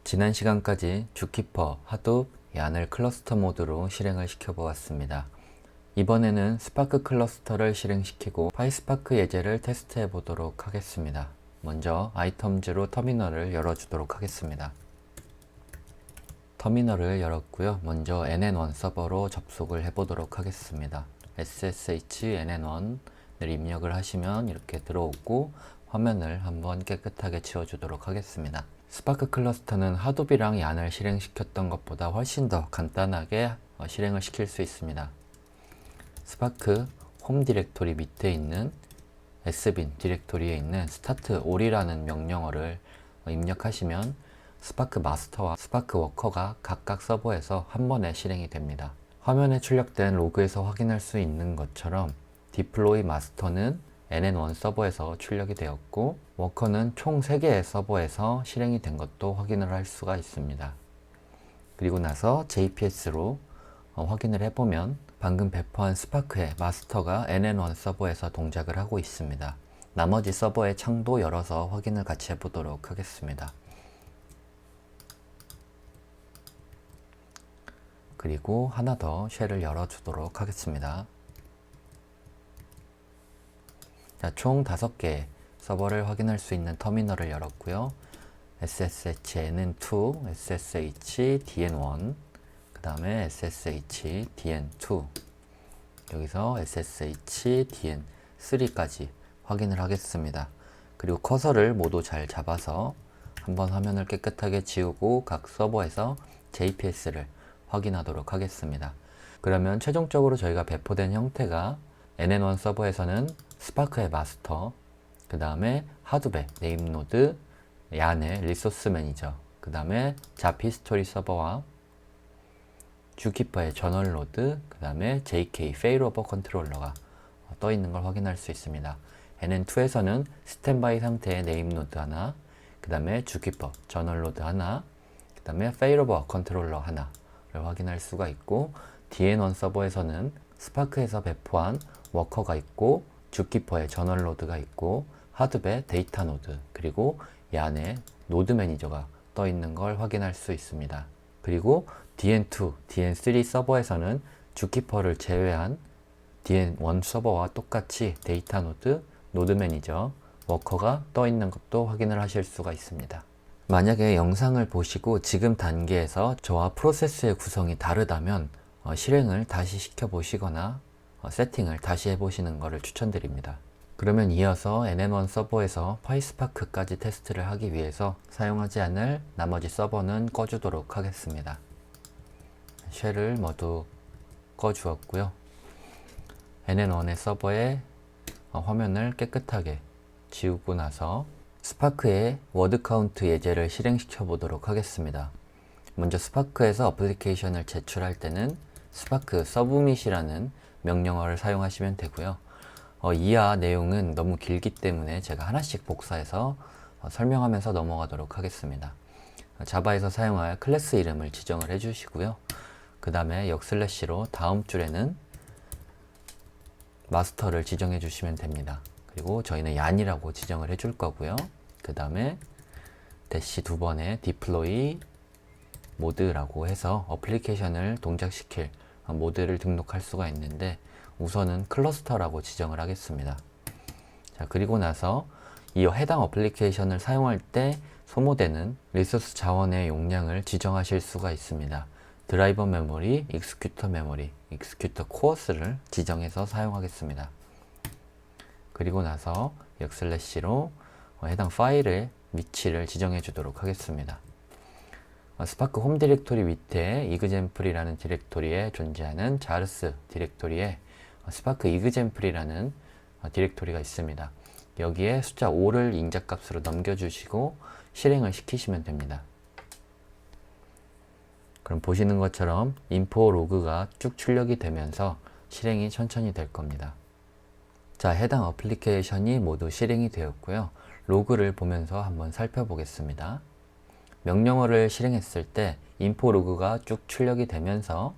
지난 시간까지 주키퍼, 하둡, 얀을 클러스터 모드로 실행을 시켜보았습니다. 이번에는 스파크 클러스터를 실행시키고 파이스파크 예제를 테스트해 보도록 하겠습니다. 먼저 아이템즈로 터미널을 열어주도록 하겠습니다. 터미널을 열었고요. 먼저 nn1 서버로 접속을 해보도록 하겠습니다. ssh nn1을 입력을 하시면 이렇게 들어오고 화면을 한번 깨끗하게 지워주도록 하겠습니다. 스파크 클러스터는 하둡이랑 얀을 실행시켰던 것보다 훨씬 더 간단하게 실행을 시킬 수 있습니다. 스파크 홈 디렉토리 밑에 있는 sbin 디렉토리에 있는 start all이라는 명령어를 입력하시면 스파크 마스터와 스파크 워커가 각각 서버에서 한 번에 실행이 됩니다. 화면에 출력된 로그에서 확인할 수 있는 것처럼 디플로이 마스터는 nn1 서버에서 출력이 되었고 워커는 총 3개의 서버에서 실행이 된 것도 확인을 할 수가 있습니다. 그리고 나서 JPS로 확인을 해보면 방금 배포한 스파크의 마스터가 nn1 서버에서 동작을 하고 있습니다. 나머지 서버의 창도 열어서 확인을 같이 해보도록 하겠습니다. 그리고 하나 더 쉘을 열어주도록 하겠습니다. 자, 총 5개의 서버를 확인할 수 있는 터미널을 열었고요. SSH NN2, SSH DN1, 그 다음에 SSH DN2, 여기서 SSH DN3까지 확인을 하겠습니다. 그리고 커서를 모두 잘 잡아서 한번 화면을 깨끗하게 지우고 각 서버에서 JPS를 확인하도록 하겠습니다. 그러면 최종적으로 저희가 배포된 형태가 nn1 서버에서는 스파크의 마스터, 그 다음에 하둡의 네임노드, 얀의 리소스 매니저, 그 다음에 잡 히스토리 서버와 주키퍼의 저널 로드, 그 다음에 JK 페일오버 컨트롤러가 떠 있는 걸 확인할 수 있습니다. nn2에서는 스탠바이 상태의 네임노드 하나, 그 다음에 주키퍼 저널 로드 하나, 그 다음에 페일오버 컨트롤러 하나를 확인할 수가 있고, DN1 서버에서는 스파크에서 배포한 워커가 있고 주키퍼의 저널 로드가 있고 하둡의 데이터 노드, 그리고 얀의 노드 매니저가 떠 있는 걸 확인할 수 있습니다. 그리고 DN2, DN3 서버에서는 주키퍼를 제외한 DN1 서버와 똑같이 데이터 노드, 노드 매니저, 워커가 떠 있는 것도 확인을 하실 수가 있습니다. 만약에 영상을 보시고 지금 단계에서 저와 프로세스의 구성이 다르다면 실행을 다시 시켜 보시거나 세팅을 다시 해보시는 것을 추천드립니다. 그러면 이어서 nn1 서버에서 파이스파크까지 테스트를 하기 위해서 사용하지 않을 나머지 서버는 꺼주도록 하겠습니다. 쉘을 모두 꺼주었고요. nn1의 서버의 화면을 깨끗하게 지우고 나서 스파크의 워드 카운트 예제를 실행시켜 보도록 하겠습니다. 먼저 스파크에서 어플리케이션을 제출할 때는 스파크 서브밋이라는 명령어를 사용하시면 되고요. 이하 내용은 너무 길기 때문에 제가 하나씩 복사해서 설명하면서 넘어가도록 하겠습니다. 자바에서 사용할 클래스 이름을 지정을 해주시고요. 그 다음에 역슬래시로 다음 줄에는 마스터를 지정해 주시면 됩니다. 그리고 저희는 얀이라고 지정을 해줄 거고요. 그 다음에 대시 2번에 디플로이 모드라고 해서 어플리케이션을 동작시킬 모드를 등록할 수가 있는데 우선은 클러스터라고 지정을 하겠습니다. 자, 그리고 나서 이 해당 어플리케이션을 사용할 때 소모되는 리소스 자원의 용량을 지정하실 수가 있습니다. 드라이버 메모리, 익스큐터 메모리, 익스큐터 코어스를 지정해서 사용하겠습니다. 그리고 나서 역슬래시로 해당 파일의 위치를 지정해 주도록 하겠습니다. 스파크 홈 디렉토리 밑에 이그젠플이라는 디렉토리에 존재하는 자르스 디렉토리에 스파크 이그젠플이라는 디렉토리가 있습니다. 여기에 숫자 5를 인자값으로 넘겨주시고 실행을 시키시면 됩니다. 그럼 보시는 것처럼 인포 로그가 쭉 출력이 되면서 실행이 천천히 될 겁니다. 자, 해당 어플리케이션이 모두 실행이 되었고요. 로그를 보면서 한번 살펴보겠습니다. 명령어를 실행했을 때 인포 로그가 쭉 출력이 되면서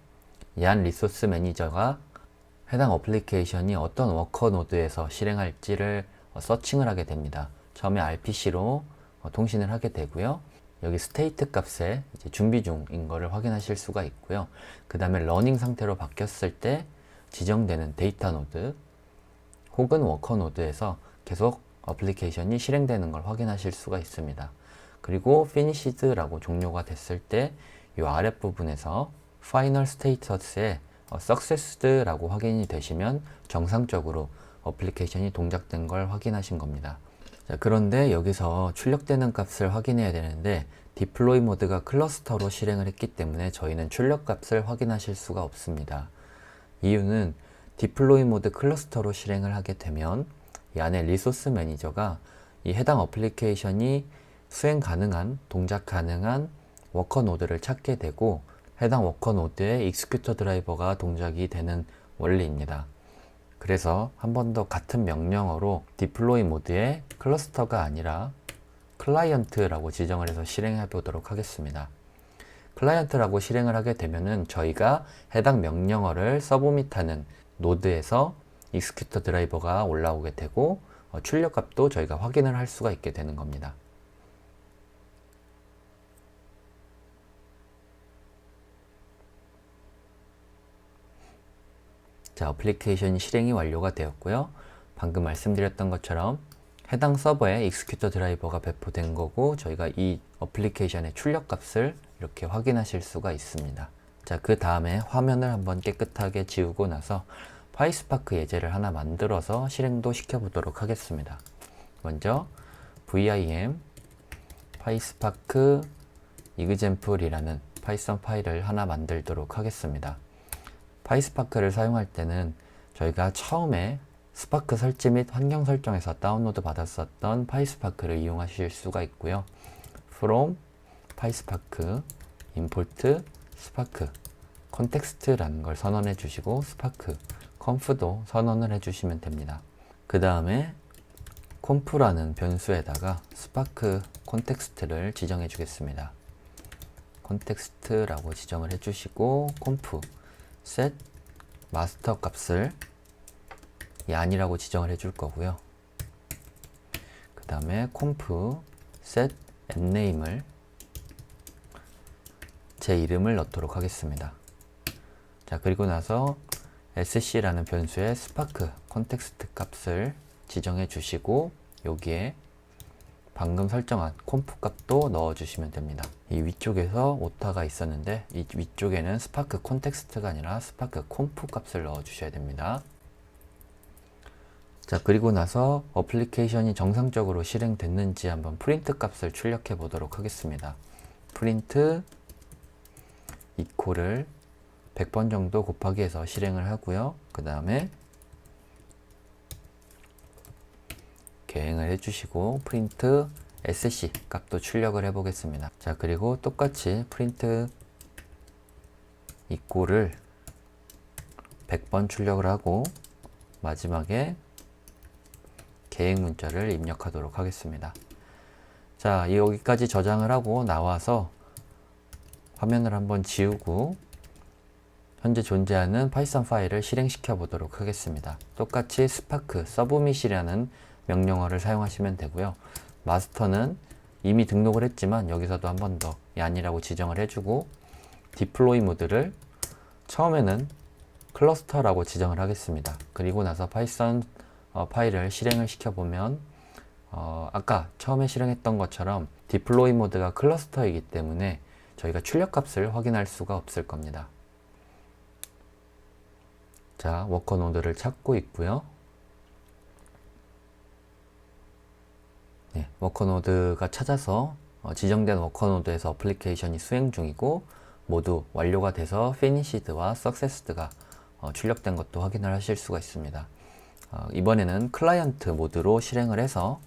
얀 리소스 매니저가 해당 어플리케이션이 어떤 워커 노드에서 실행할지를 서칭을 하게 됩니다. 처음에 RPC로 통신을 하게 되고요. 여기 스테이트 값에 이제 준비 중인 거를 확인하실 수가 있고요. 그 다음에 러닝 상태로 바뀌었을 때 지정되는 데이터 노드 혹은 워커 노드에서 계속 어플리케이션이 실행되는 걸 확인하실 수가 있습니다. 그리고 finished라고 종료가 됐을 때 이 아랫부분에서 final status에 successed라고 확인이 되시면 정상적으로 어플리케이션이 동작된 걸 확인하신 겁니다. 자, 그런데 여기서 출력되는 값을 확인해야 되는데 디플로이 모드가 클러스터로 실행을 했기 때문에 저희는 출력 값을 확인하실 수가 없습니다. 이유는 디플로이 모드 클러스터로 실행을 하게 되면 이 안에 리소스 매니저가 이 해당 어플리케이션이 수행 가능한, 동작 가능한 워커 노드를 찾게 되고 해당 워커 노드에 익스큐터 드라이버가 동작이 되는 원리입니다. 그래서 한 번 더 같은 명령어로 디플로이 모드에 클러스터가 아니라 클라이언트라고 지정을 해서 실행해 보도록 하겠습니다. 클라이언트라고 실행을 하게 되면은 저희가 해당 명령어를 서브밋하는 노드에서 익스큐터 드라이버가 올라오게 되고 출력값도 저희가 확인을 할 수가 있게 되는 겁니다. 자, 어플리케이션이 실행이 완료가 되었고요. 방금 말씀드렸던 것처럼 해당 서버에 익스큐터 드라이버가 배포된 거고 저희가 이 어플리케이션의 출력값을 이렇게 확인하실 수가 있습니다. 자, 그 다음에 화면을 한번 깨끗하게 지우고 나서 파이스파크 예제를 하나 만들어서 실행도 시켜보도록 하겠습니다. 먼저 vim 파이스파크 example이라는 파이썬 파일을 하나 만들도록 하겠습니다. 파이스파크를 사용할 때는 저희가 처음에 스파크 설치 및 환경 설정에서 다운로드 받았었던 파이스파크를 이용하실 수가 있고요. from 파이스파크 import 스파크 context라는 걸 선언해 주시고 스파크 conf도 선언을 해 주시면 됩니다. 그 다음에 conf라는 변수에다가 스파크 context를 지정해 주겠습니다. context라고 지정을 해 주시고 conf set 마스터 값을 아니라고 지정을 해줄 거고요. 그 다음에 conf set name을 제 이름을 넣도록 하겠습니다. 자, 그리고 나서 sc라는 변수에 스파크 컨텍스트 값을 지정해 주시고 여기에 방금 설정한 conf 값도 넣어 주시면 됩니다. 이 위쪽에서 오타가 있었는데 이 위쪽에는 스파크 콘텍스트가 아니라 스파크 conf 값을 넣어 주셔야 됩니다. 자, 그리고 나서 어플리케이션이 정상적으로 실행됐는지 한번 프린트 값을 출력해 보도록 하겠습니다. 프린트 이퀄을 100번 정도 곱하기 해서 실행을 하고요. 그 다음에 계행을 해주시고 프린트 sc 값도 출력을 해 보겠습니다. 자, 그리고 똑같이 프린트 이퀄을 100번 출력을 하고 마지막에 계행 문자를 입력하도록 하겠습니다. 자, 여기까지 저장을 하고 나와서 화면을 한번 지우고 현재 존재하는 파이썬 파일을 실행시켜 보도록 하겠습니다. 똑같이 스파크 서브밋이라는 명령어를 사용하시면 되고요. 마스터는 이미 등록을 했지만 여기서도 한 번 더 아니라고 지정을 해주고 디플로이 모드를 처음에는 클러스터라고 지정을 하겠습니다. 그리고 나서 파이썬 파일을 실행을 시켜보면 아까 처음에 실행했던 것처럼 디플로이 모드가 클러스터이기 때문에 저희가 출력값을 확인할 수가 없을 겁니다. 자, 워커 노드를 찾고 있고요. 네, 워커 노드가 찾아서 지정된 워커 노드에서 어플리케이션이 수행 중이고 모두 완료가 돼서 finished와 successed가 출력된 것도 확인을 하실 수가 있습니다. 이번에는 클라이언트 모드로 실행을 해서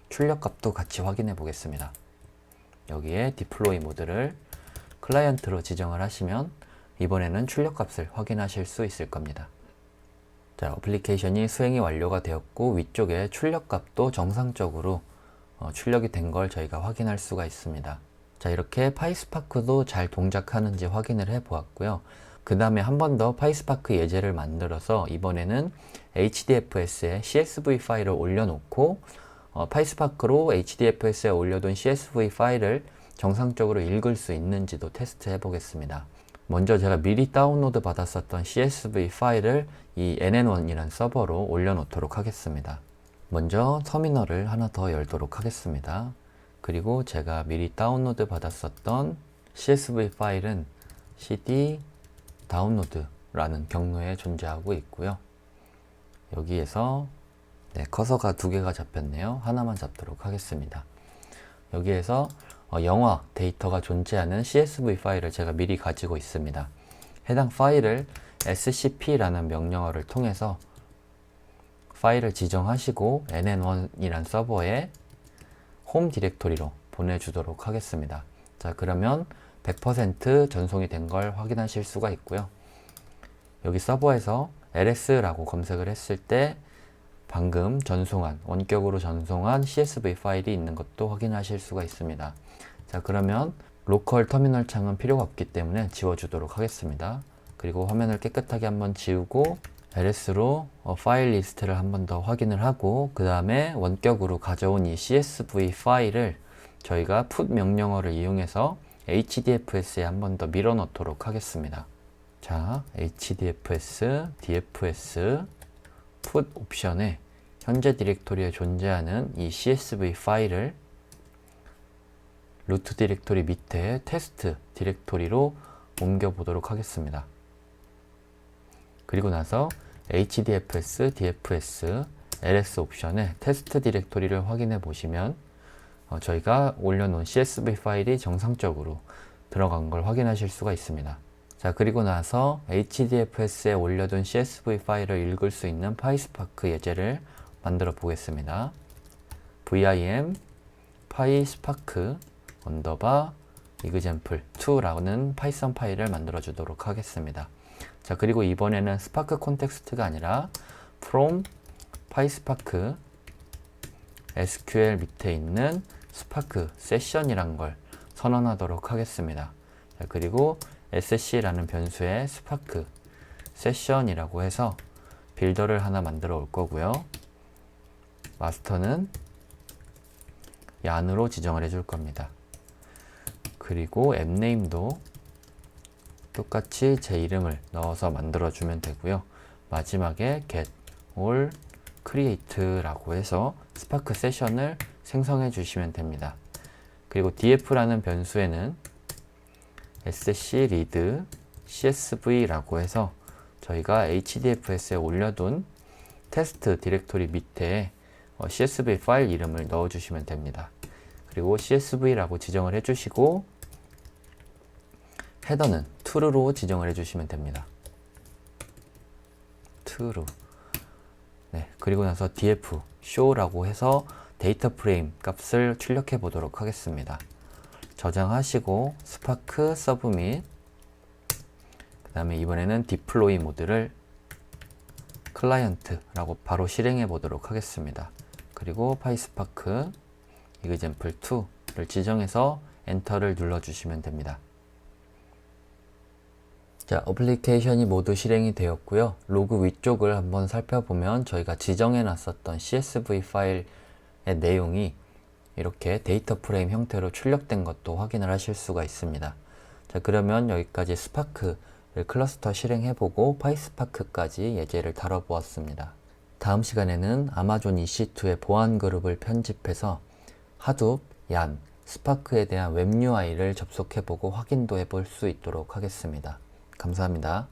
출력값도 같이 확인해 보겠습니다. 여기에 디플로이 모드를 클라이언트로 지정을 하시면 이번에는 출력값을 확인하실 수 있을 겁니다. 자, 어플리케이션이 수행이 완료가 되었고 위쪽에 출력값도 정상적으로 출력이 된 걸 저희가 확인할 수가 있습니다. 자, 이렇게 파이스파크도 잘 동작하는지 확인을 해 보았고요. 그 다음에 한 번 더 파이스파크 예제를 만들어서 이번에는 HDFS에 CSV 파일을 올려놓고 파이스파크로 HDFS에 올려둔 CSV 파일을 정상적으로 읽을 수 있는지도 테스트해 보겠습니다. 먼저 제가 미리 다운로드 받았었던 CSV 파일을 이 nn1이라는 서버로 올려놓도록 하겠습니다. 먼저 터미널을 하나 더 열도록 하겠습니다. 그리고 제가 미리 다운로드 받았었던 CSV 파일은 cd 다운로드라는 경로에 존재하고 있고요. 여기에서 커서가 두 개가 잡혔네요. 하나만 잡도록 하겠습니다. 여기에서 영화 데이터가 존재하는 CSV 파일을 제가 미리 가지고 있습니다. 해당 파일을 scp라는 명령어를 통해서 파일을 지정하시고 nn1이란 서버에 홈 디렉토리로 보내주도록 하겠습니다. 자, 그러면 100% 전송이 된 걸 확인하실 수가 있고요. 여기 서버에서 ls라고 검색을 했을 때 방금 전송한, 원격으로 전송한 CSV 파일이 있는 것도 확인하실 수가 있습니다. 자, 그러면 로컬 터미널 창은 필요가 없기 때문에 지워주도록 하겠습니다. 그리고 화면을 깨끗하게 한번 지우고 ls로 파일 리스트를 한 번 더 확인을 하고 그 다음에 원격으로 가져온 이 CSV 파일을 저희가 put 명령어를 이용해서 HDFS에 한 번 더 밀어 넣도록 하겠습니다. 자, HDFS, DFS, put 옵션에 현재 디렉토리에 존재하는 이 CSV 파일을 루트 디렉토리 밑에 테스트 디렉토리로 옮겨 보도록 하겠습니다. 그리고 나서 HDFS, DFS, ls 옵션에 테스트 디렉토리를 확인해 보시면 저희가 올려놓은 CSV 파일이 정상적으로 들어간 걸 확인하실 수가 있습니다. 자, 그리고 나서 HDFS에 올려둔 CSV 파일을 읽을 수 있는 파이스파크 예제를 만들어 보겠습니다. vim 파이스파크 언더바 example2라는 파이썬 파일을 만들어 주도록 하겠습니다. 자, 그리고 이번에는 스파크 콘텍스트가 아니라 from 파이스파크 SQL 밑에 있는 스파크 세션이란 걸 선언하도록 하겠습니다. 자, 그리고 sc라는 변수에 스파크 세션이라고 해서 빌더를 하나 만들어 올 거고요. 마스터는 얀으로 지정을 해줄 겁니다. 그리고 앱네임도 똑같이 제 이름을 넣어서 만들어 주면 되고요. 마지막에 get all create라고 해서 스파크 세션을 생성해 주시면 됩니다. 그리고 df라는 변수에는 sc read csv라고 해서 저희가 hdfs에 올려둔 테스트 디렉토리 밑에 csv 파일 이름을 넣어 주시면 됩니다. 그리고 csv라고 지정을 해 주시고 헤더는 true로 지정을 해주시면 됩니다. true. 네, 그리고 나서 df show라고 해서 데이터 프레임 값을 출력해 보도록 하겠습니다. 저장하시고 스파크 submit, 그 다음에 이번에는 deploy 모드를 클라이언트라고 바로 실행해 보도록 하겠습니다. 그리고 파이스파크 example2를 지정해서 엔터를 눌러 주시면 됩니다. 자, 어플리케이션이 모두 실행이 되었고요. 로그 위쪽을 한번 살펴보면 저희가 지정해 놨었던 CSV 파일의 내용이 이렇게 데이터 프레임 형태로 출력된 것도 확인을 하실 수가 있습니다. 자, 그러면 여기까지 스파크를 클러스터 실행해보고 파이스파크까지 예제를 다뤄보았습니다. 다음 시간에는 아마존 EC2의 보안 그룹을 편집해서 하둡, 얀, 스파크에 대한 웹 UI를 접속해보고 확인도 해볼 수 있도록 하겠습니다. 감사합니다.